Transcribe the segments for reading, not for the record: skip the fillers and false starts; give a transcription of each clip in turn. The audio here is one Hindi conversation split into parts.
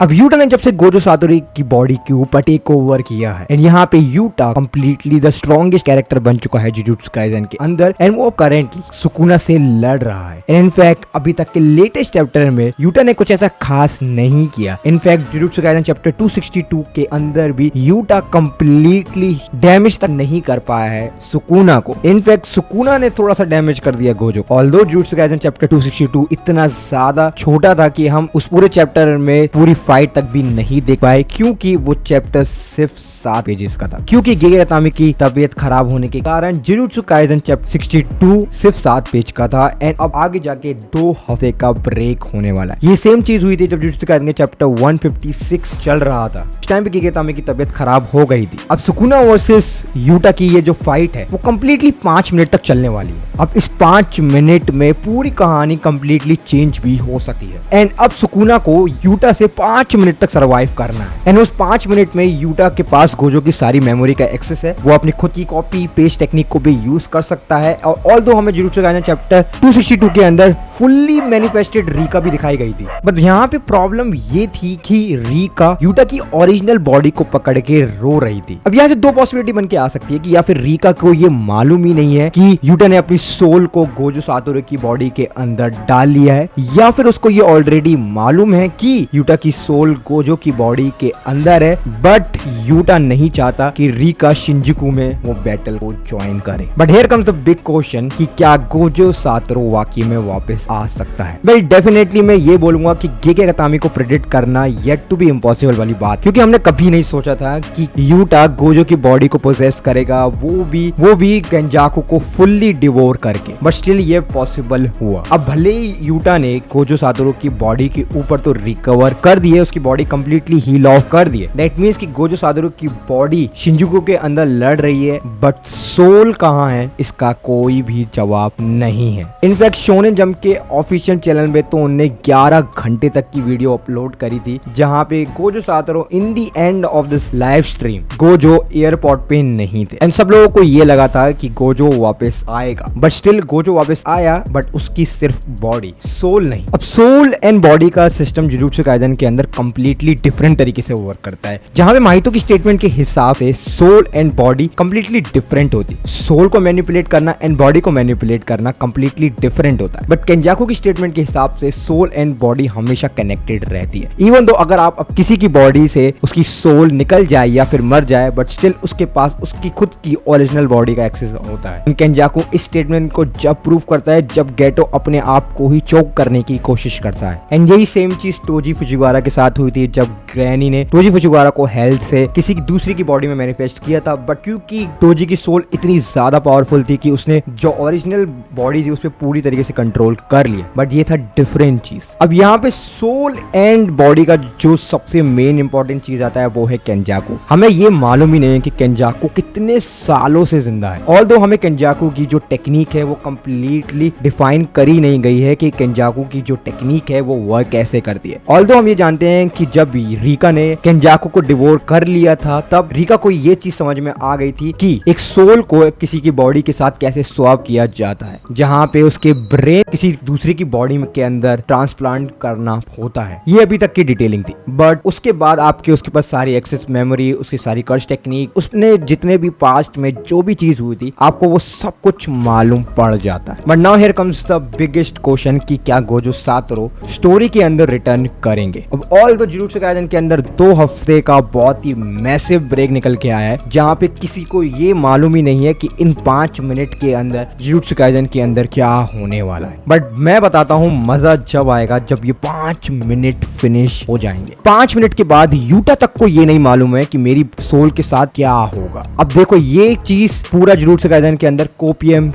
अब यूटा ने जब से गोजो सातोरी की बॉडी के ऊपर टेक ओवर किया है एंड यहाँ पे Utah completely the strongest character बन चुका है जुजुत्सु काइसेन के अंदर एंड वो करेंटली सुकुना से लड़ रहा है एंड इनफैक्ट अभी तक के लेटेस्ट चैप्टर में यूटा ने कुछ ऐसा खास नहीं किया। इनफैक्ट जुजुत्सु काइसेन चैप्टर 262 के अंदर भी यूटा कंप्लीटली डैमेज तक नहीं कर पाया है सुकुना को। इनफैक्ट सुकुना ने थोड़ा सा डैमेज कर दिया Gojo. Although jujutsu Kaisen chapter 262 इतना ज्यादा छोटा था कि हम उस पूरे चैप्टर में पूरी फाइट तक भी नहीं देख पाए क्योंकि वो चैप्टर सिर्फ 7 पेजेस का था। क्योंकि गिगे अतामी की तबीयत खराब होने के कारण जुजुत्सु काइसेन चैप्टर 62 सिर्फ 7 पेज का था एंड अब आगे जाके 2 हफ्ते का ब्रेक होने वाला है। ये सेम चीज हुई थी जब जुजुत्सु काइसेन के चैप्टर 156 चल रहा था। उस टाइम पे गिगे अतामी की तबीयत खराब हो गई थी। अब सुकुना वर्सेस यूटा की ये जो फाइट है वो कंप्लीटली 5 मिनट तक चलने वाली है। अब इस 5 मिनट में पूरी कहानी कंप्लीटली चेंज भी हो सकती है एंड अब सुकुना को यूटा से 5 मिनट तक सर्वाइव करना है एंड उस 5 मिनट में यूटा के पास गोजो की सारी मेमोरी का एक्सेस है। वो अपनी खुद की कॉपी पेस्ट टेक्निक को भी यूज कर सकता है और ऑल्दो हमें जुजुत्सु काइसेन चैप्टर 262 के अंदर फुल्ली मैनिफेस्टेड रीका भी दिखाई गई थी। बट यहाँ पे प्रॉब्लम ये थी कि रीका यूटा की ओरिजिनल बॉडी को पकड़ के रो रही थी। अब यहाँ से 2 पॉसिबिलिटी बन के आ सकती है कि या फिर रीका को ये मालूम ही नहीं है कि यूटा ने अपनी सोल को गोजो सातोरू की बॉडी के अंदर डाल लिया है या फिर उसको ये ऑलरेडी मालूम है कि यूटा की सोल गोजो की बॉडी के अंदर है बट यूटा नहीं चाहता कि रीका शिंजुकू में वो बैटल को ज्वाइन करे। But here comes the big question कि क्या गोजो सातोरू वाकई में वापस आ सकता है। वेल डेफिनेटली मैं ये बोलूंगा कि गिगे अतामी को प्रेडिक्ट करना येट टू बी इम्पॉसिबल वाली बात, क्योंकि हमने कभी नहीं सोचा था कि यूटा गोजो की बॉडी को पोजेस करेगा, वो भी गेंजाकू को फुल्ली डिवोर करके। बट स्टिल ये पॉसिबल हुआ। अब भले ही यूटा ने गोजो सातोरू की बॉडी के ऊपर तो रिकवर कर दिए, उसकी बॉडी कंप्लीटली हील ऑफ कर दिए। दैट मींस कि गोजो सातोरू की बॉडी शिंजुकू के अंदर लड़ रही है बट सोल कहाँ है इसका कोई भी जवाब नहीं है। इनफैक्ट शोनेन जंप के ऑफिशियल चैनल में तो उन्होंने 11 घंटे तक की वीडियो अपलोड करी थी जहाँ पे Gojo Satoru in the end of this live stream Gojo airport पे नहीं थे एंड सब लोगों को ये लगा था कि गोजो वापस आएगा। बट स्टिल गोजो वापस आया बट उसकी सिर्फ बॉडी, सोल नहीं। अब सोल एंड बॉडी का सिस्टम जुजुत्सु काइसेन के अंदर कंप्लीटली डिफरेंट तरीके से वर्क करता है। जहाँ पे माहितो की स्टेटमेंट के हिसाब से soul and body completely different होती है। सोल को मैनिपुलेट करना एंड बॉडी को मैनिपुलेट करना कंप्लीटली डिफरेंट होता है। बट केंजाकू की स्टेटमेंट के हिसाब से सोल एंड बॉडी हमेशा कनेक्टेड रहती है। इवन दो अगर आप अब किसी की बॉडी से उसकी सोल निकल जाए या फिर मर जाए बट स्टिल उसके पास उसकी खुद की ओरिजिनल बॉडी का एक्सेस होता है। केंजाकू इस स्टेटमेंट को जब प्रूव करता है जब गेटो अपने आप को ही चोक करने की कोशिश करता है एंड यही सेम चीज टोजी फुजिवारा के साथ हुई थी जब ग्रैनी ने टोजी फुजिवारा को हेल्थ से किसी की दूसरी की बॉडी में मैनिफेस्ट किया था। बट क्योंकि टोजी की सोल इतनी ज्यादा पावरफुल थी कि उसने जो ओरिजिनल बॉडी थी उस पर पूरी तरीके से कंट्रोल कर लिया। बट ये था डिफरेंट चीज। अब यहाँ पे सोल एंड बॉडी का जो सबसे मेन इंपॉर्टेंट चीज आता है वो है केंजाकू। हमें ये मालूम ही नहीं है कि केंजाकू कितने सालों से जिंदा है। ऑल्दो हमें केंजाकू की जो टेक्निक है वो कंप्लीटली डिफाइन करी नहीं गई है कि केंजाकू की जो टेक्निक है वो वर्क कैसे करती है। ऑल्दो हम ये जानते हैं कि जब रीका ने केंजाकू को डिवोर कर लिया था तब रीका को ये चीज समझ में आ गई थी कि एक सोल को किसी की बॉडी के साथ कैसे स्वैप किया जाता है, जहाँ पे उसके ब्रेन किसी दूसरे की बॉडी के अंदर ट्रांसप्लांट करना होता है। ये अभी तक की डिटेलिंग थी। बट उसके बाद आपके उसके पास सारी एक्सेस मेमोरी, उसकी सारी कर्स टेक्निक, उसने जितने भी पास्ट में जो भी चीज हुई थी आपको वो सब कुछ मालूम पड़ जाता है। But now here comes the biggest question कि क्या गोजो सातोरू स्टोरी के अंदर रिटर्न करेंगे। अब ऑल दो जुजुत्सु काइसेन के अंदर 2 हफ्ते का बहुत ही मैसिव ब्रेक निकल के आया है जहाँ पे किसी को ये मालूम ही नहीं है कि इन 5 मिनट के अंदर जुजुत्सु काइसेन के अंदर क्या होने वाला है। बट मैं बताता हूँ मजा जब आएगा जब ये 5 मिनट फिनिश हो जाएंगे। 5 मिनट के बाद यूटा तक को ये नहीं मालूम है कि मेरी सोल के साथ क्या होगा। अब देखो ये चीज पूरा जुजुत्सु काइसेन के अंदर कोपियम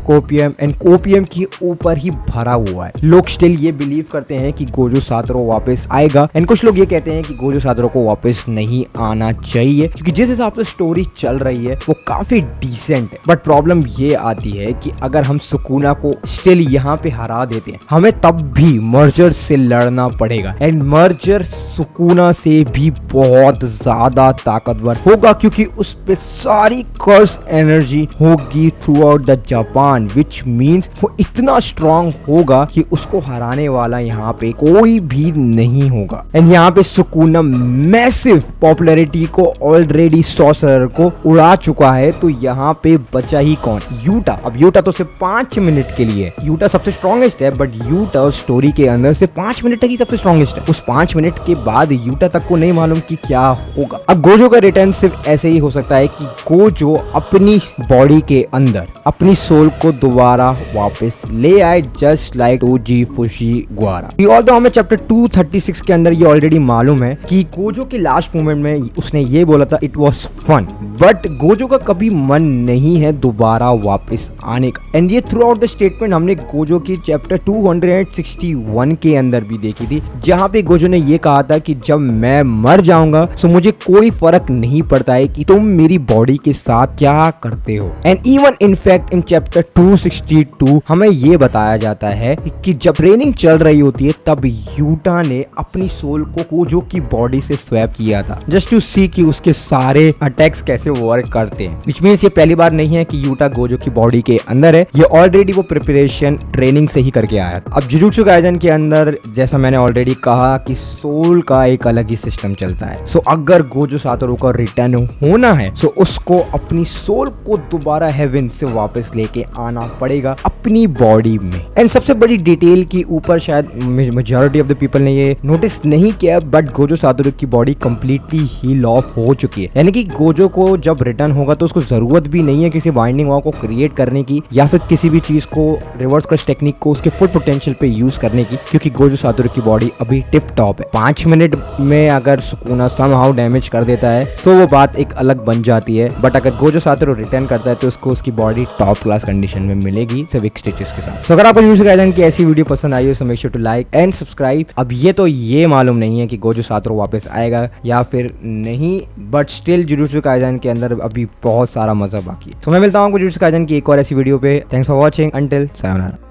एंड कोपियम के ऊपर ही भरा हुआ है। लोग स्टिल ये बिलीव करते हैं कि गोजो सातोरू वापस आएगा एंड कुछ लोग ये कहते हैं कि गोजो सातोरू को वापस नहीं आना चाहिए, क्योंकि जिस हिसाब से स्टोरी चल रही है वो काफी डिसेंट है। बट प्रॉब्लम ये आती है कि अगर हम सुकुना को स्टिल यहाँ पे हरा देते हैं, हमें तब भी मर्जर से लड़ना पड़ेगा। एंड मर्जर सुकुना से भी बहुत ज्यादा ताकतवर होगा, क्योंकि उस पे सारी कर्स एनर्जी होगी through out the Japan, which means वो इतना स्ट्रांग होगा कि उसको हराने वाला यहाँ पे कोई भी नहीं होगा। एंड यहाँ पे सुकुना मैसिव पॉपुलैरिटी को ऑलरेडी सॉर्सरर को उड़ा चुका है, तो यहाँ पे बचा ही कौन? यूटा। अब यूटा तो सिर्फ 5 मिनट के लिए, यूटा सबसे स्ट्रॉन्गेस्ट है, बट यूटा स्टोरी के अंदर से 5 मिनट तक ही सबसे स्ट्रॉन्गेस्ट है। उस 5 मिनट के बाद यूटा तक को नहीं मालूम कि क्या होगा। अब गोजो का रिटर्न सिर्फ ऐसे ही हो सकता है कि गोजो अपनी बॉडी के अंदर अपनी सोल को दोबारा वापस ले आए, जस्ट लाइक ओजी फुशिवारा। ऑल्दो हमें चैप्टर 236 के अंदर ये ऑलरेडी मालूम है कि गोजो के लास्ट मोमेंट में उसने ये बोला था it was fun, but Gojo का कभी मन नहीं है दोबारा वापस आने का। एंड ये थ्रू आउट द स्टेटमेंट हमने गोजो की चैप्टर 261 के अंदर भी देखी थी, जहां पे गोजो ने ये कहा था कि जब मैं मर जाऊंगा तो मुझे कोई फर्क नहीं पड़ता है कि तुम मेरी बॉडी के साथ क्या करते हो। And even in fact in chapter 262 हमें ये बताया जाता है कि जब ट्रेनिंग चल रही होती है तब यूटा ने अपनी सोल को गोजो की बॉडी से स्वैप किया था, जस्ट टू सी कि उसके सारे अटैक्स कैसे वर्क करते हैं। विच मीन्स ये पहली बार नहीं है कि यूटा गोजो की बॉडी के अंदर है, ये ऑलरेडी वो प्रिपरेशन ट्रेनिंग से ही करके आया था। अब जुजुत्सु काइसेन के अंदर जैसा मैंने ऑलरेडी कहा कि सोल का एक अलग ही सिस्टम चलता है। सो अगर गोजो सातोरू का रिटर्न होना है तो उसको अपनी सोल को दोबारा हेवन से वापस लेके आना पड़ेगा अपनी बॉडी में। एंड सबसे बड़ी डिटेल की ऊपर शायद मेजॉरिटी ऑफ द पीपल ने ये नोटिस नहीं किया, बट गोजो सातोरू की बॉडी कंप्लीटली हील ऑफ हो चुकी है। यानी कि गोजो को जब रिटर्न होगा तो उसको जरूरत भी नहीं है किसी बाइंडिंग वॉल को क्रिएट करने की, या फिर किसी भी चीज को रिवर्स क्रश टेक्निक को उसके फुल पोटेंशियल पे यूज करने की, क्योंकि गोजो सातोरू की बॉडी अभी टिप टॉप है। 5 मिनट में अगर सुकुना समहाउ डैमेज कर देता है तो वो बात एक अलग बन जाती है, बट अगर गोजो सातोरू रिटर्न करता है तो उसको उसकी बॉडी टॉप क्लास कंडीशन में मिलेगी, सिर्फ एक स्टिचेस के साथ। So, अगर आपको जुजुत्सु काइसेन की ऐसी वीडियो पसंद आई हो तो make sure to like and subscribe. अब ये तो ये मालूम नहीं है कि गोजो सातोरू वापस आएगा या फिर नहीं, बट स्टिल जुजुत्सु काइसेन के अंदर अभी बहुत सारा मजा बाकी है। तो मैं मिलता हूँ जुजुत्सु काइसेन की एक और ऐसी वीडियो पे। Thanks for watching, until sayonara.